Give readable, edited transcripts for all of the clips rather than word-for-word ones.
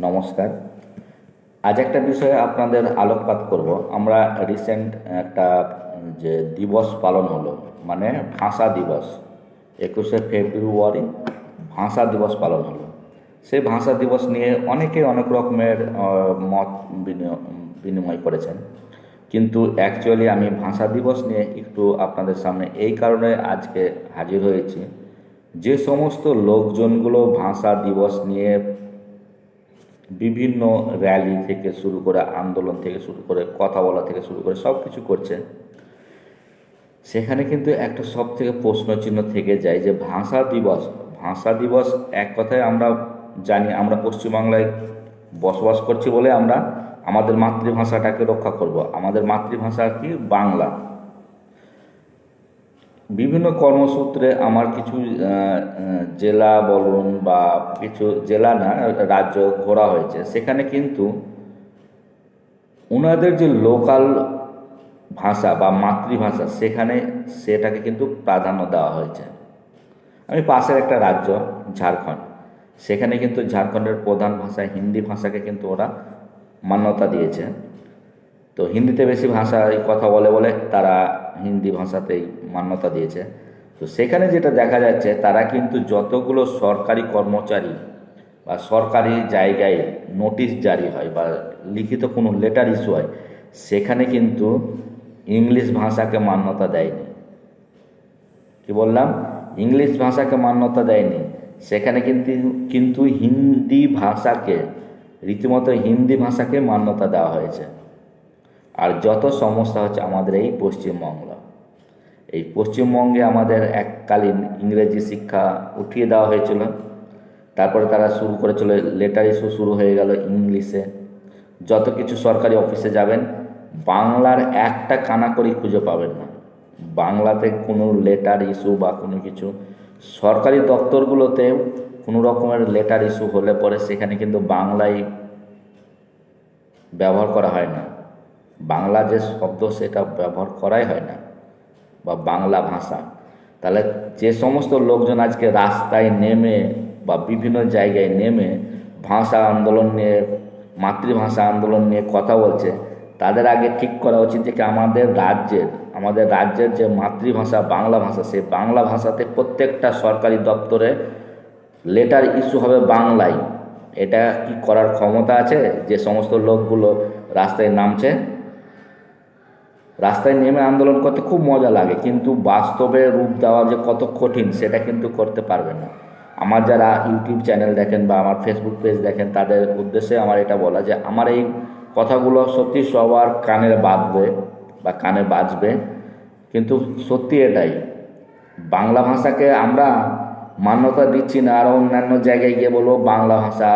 নমস্কার। আজ একটা বিষয়ে আপনাদের আলোকপাত করব। আমরা রিসেন্ট একটা যে দিবস পালন হলো, মানে ভাষা দিবস, 21শে ফেব্রুয়ারি ভাষা দিবস পালন হলো। সেই ভাষা দিবস নিয়ে অনেকে অনেক রকমের মত বিনিময় করেছেন, কিন্তু অ্যাকচুয়ালি আমি ভাষা দিবস নিয়ে একটু আপনাদের সামনে এই কারণে আজকে হাজির হয়েছি, যে সমস্ত লোকজনগুলো ভাষা দিবস নিয়ে বিভিন্ন র্যালি থেকে শুরু করে, আন্দোলন থেকে শুরু করে, কথা বলা থেকে শুরু করে সব কিছু করছে, সেখানে কিন্তু একটা সব থেকে প্রশ্নচিহ্ন থেকে যায় যে ভাষা দিবস এক কথায় আমরা জানি, আমরা পশ্চিমবাংলায় বসবাস করছি বলে আমরা আমাদের মাতৃভাষাটাকে রক্ষা করব। আমাদের মাতৃভাষা কি? বাংলা। বিভিন্ন কর্মসূত্রে আমার কিছু জেলা বলুন বা কিছু জেলা না, রাজ্য ঘোরা হয়েছে। সেখানে কিন্তু ওনাদের যে লোকাল ভাষা বা মাতৃভাষা, সেটাকে কিন্তু প্রাধান্য দেওয়া হয়েছে। আমি পাশের একটা রাজ্য ঝাড়খণ্ড, সেখানে কিন্তু ঝাড়খণ্ডের প্রধান ভাষা হিন্দি ভাষাকে কিন্তু ওরা মান্যতা দিয়েছে। তো হিন্দিতে বেশি ভাষায় কথা বলে বলে তারা হিন্দি ভাষাতেই মান্যতা দিয়েছে। তো সেখানে যেটা দেখা যাচ্ছে, তারা কিন্তু যতগুলো সরকারি কর্মচারী বা সরকারি জায়গায় নোটিশ জারি হয় বা লিখিত কোনো লেটার ইস্যু হয়, সেখানে কিন্তু ইংলিশ ভাষাকে মান্যতা দেয়নি। কি বললাম? ইংলিশ ভাষাকে মান্যতা দেয়নি। সেখানে কিন্তু কিন্তু হিন্দি ভাষাকে, রীতিমতো হিন্দি ভাষাকে মান্যতা দেওয়া হয়েছে। আর যত সমস্যা হচ্ছে আমাদের এই পশ্চিমবঙ্গে আমাদের এককালীন ইংরেজি শিক্ষা উঠিয়ে দেওয়া হয়েছিল। তারপরে তারা শুরু করেছিল, লেটার ইস্যু শুরু হয়ে গেল ইংলিশে। যত কিছু সরকারি অফিসে যাবেন, বাংলার একটা কানাকড়ি খুঁজে পাবেন না। বাংলাতে কোনো লেটার ইস্যু বা কোনো কিছু, সরকারি দপ্তরগুলোতেও কোনো রকমের লেটার ইস্যু হলে পরে সেখানে কিন্তু বাংলায় ব্যবহার করা হয় না। বাংলা যে শব্দ সেটা ব্যবহার করাই হয় না, বা বাংলা ভাষা। তাহলে যে সমস্ত লোকজন আজকে রাস্তায় নেমে বা বিভিন্ন জায়গায় নেমে ভাষা আন্দোলন নিয়ে, মাতৃভাষা আন্দোলন নিয়ে কথা বলছে, তাদের আগে ঠিক করা উচিত যে আমাদের রাজ্যের যে মাতৃভাষা বাংলা ভাষা, সেই বাংলা ভাষাতে প্রত্যেকটা সরকারি দপ্তরে লেটার ইস্যু হবে বাংলায়। এটা কি করার ক্ষমতা আছে? যে সমস্ত লোকগুলো রাস্তায় নামছে, রাস্তায় নেমে আন্দোলন করতে খুব মজা লাগে, কিন্তু বাস্তবে রূপ দেওয়া যে কত কঠিন সেটা কিন্তু করতে পারবে না। আমার যারা ইউটিউব চ্যানেল দেখেন বা আমার ফেসবুক পেজ দেখেন, তাদের উদ্দেশ্যে আমার এটা বলা যে আমার এই কথাগুলো সত্যি সবার কানে বাজবে বা কানে বাজবে, কিন্তু সত্যি এটাই, বাংলা ভাষাকে আমরা মান্যতা দিচ্ছি না। আর অন্যান্য জায়গায় গিয়ে বলবো বাংলা ভাষা,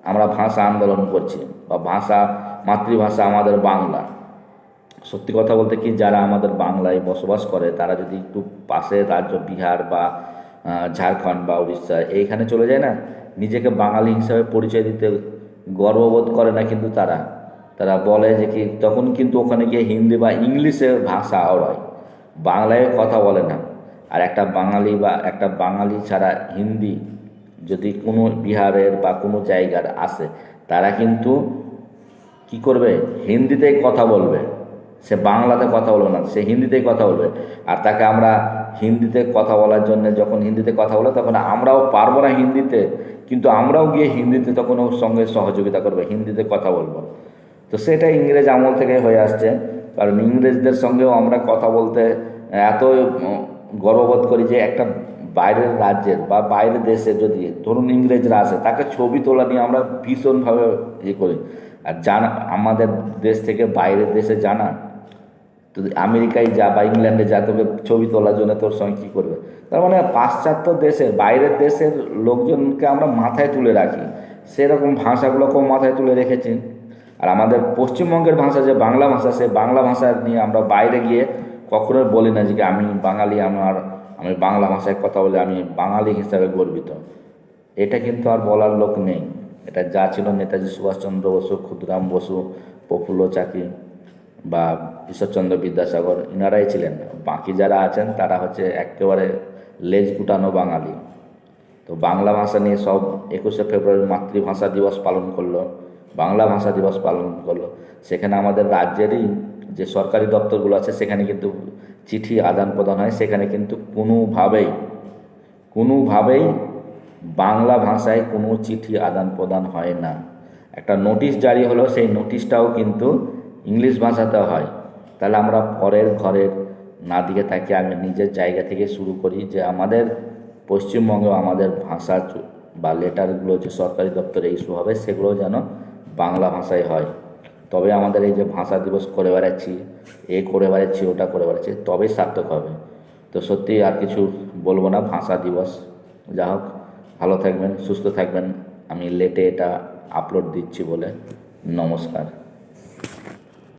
আমরা ভাষা আন্দোলন করছি বা মাতৃভাষা আমাদের বাংলা। সত্যি কথা বলতে কি, যারা আমাদের বাংলায় বসবাস করে তারা যদি একটু পাশের রাজ্য বিহার বা ঝাড়খণ্ড বা উড়িষ্যা এইখানে চলে যায় না, নিজেকে বাঙালি হিসাবে পরিচয় দিতে গর্ববোধ করে না, কিন্তু তারা বলে যে কি, তখন কিন্তু ওখানে গিয়ে হিন্দি বা ইংলিশের ভাষা ওড়ায়, বাংলায় কথা বলে না। আর একটা বাঙালি ছাড়া হিন্দি যদি কোনো বিহারের বা কোনো জায়গার আসে, তারা কিন্তু কি করবে? হিন্দিতেই কথা বলবে। সে বাংলাতে কথা বলবে না, সে হিন্দিতেই কথা বলবে। আর তাকে আমরা হিন্দিতে কথা বলার জন্য, যখন হিন্দিতে কথা বলে তখন আমরাও পারবো না হিন্দিতে, কিন্তু আমরাও গিয়ে হিন্দিতে তখন ওর সঙ্গে সহযোগিতা করবে, হিন্দিতে কথা বলবো। তো সেটা ইংরেজ আমল থেকে হয়ে আসছে। কারণ ইংরেজদের সঙ্গেও আমরা কথা বলতে এত গর্ববোধ করি যে একটা বাইরের রাজ্যের বা বাইরের দেশে যদি ধরুন ইংরেজরা আসে, তাকে ছবি তোলা নিয়ে আমরা ভীষণভাবে করি। আর আমাদের দেশ থেকে বাইরের দেশে জানা, তো আমেরিকায় যা বা ইংল্যান্ডে যা, তোকে ছবি তোলার জন্য তোর সঙ্গে কী করবে? তার মানে পাশ্চাত্য দেশের, বাইরের দেশের লোকজনকে আমরা মাথায় তুলে রাখি, সেরকম ভাষাগুলোকেও মাথায় তুলে রেখেছি। আর আমাদের পশ্চিমবঙ্গের ভাষা যে বাংলা ভাষা, সে বাংলা ভাষা নিয়ে আমরা বাইরে গিয়ে কখনোই বলি না যে আমি বাঙালি, আমি বাংলা ভাষায় কথা বলে আমি বাঙালি হিসাবে গর্বিত। এটা কিন্তু আর বলার লোক নেই। এটা যা ছিল নেতাজি সুভাষচন্দ্র বসু, ক্ষুদিরাম বসু, প্রফুল্ল চাকি বা ঈশ্বরচন্দ্র বিদ্যাসাগর, ইনারাই ছিলেন। বাকি যারা আছেন তারা হচ্ছে একেবারে লেজ গুটানো বাঙালি। তো বাংলা ভাষা নিয়ে সব 21শে ফেব্রুয়ারি মাতৃভাষা দিবস পালন করলো, বাংলা ভাষা দিবস পালন করলো। সেখানে আমাদের রাজ্যেরই যে সরকারি দপ্তরগুলো আছে সেখানে কিন্তু চিঠি আদান প্রদান হয়, সেখানে কিন্তু কোনোভাবেই বাংলা ভাষায় কোনো চিঠি আদান প্রদান হয় না। একটা নোটিশ জারি হলো, সেই নোটিশটাও কিন্তু ইংলিশ ভাষাতে হয়। তাহলে আমরা পরের ঘরের না দিকে তাকিয়ে আগে নিজের জায়গা থেকে শুরু করি যে আমাদের পশ্চিমবঙ্গে আমাদের ভাষা বা লেটারগুলো যে সরকারি দপ্তরে ইস্যু হবে সেগুলো যেন বাংলা ভাষায় হয়। তবে আমাদের এই যে ভাষা দিবস করে বেড়াচ্ছি, করে বেড়াচ্ছি, ওটা করে বেড়াচ্ছি, তবেই সার্থক হবে। তো সত্যি আর কিছু বলবো না, ভাষা দিবস যা হোক, ভালো থাকবেন, সুস্থ থাকবেন। আমি লেটে এটা আপলোড দিচ্ছি বলে। নমস্কার।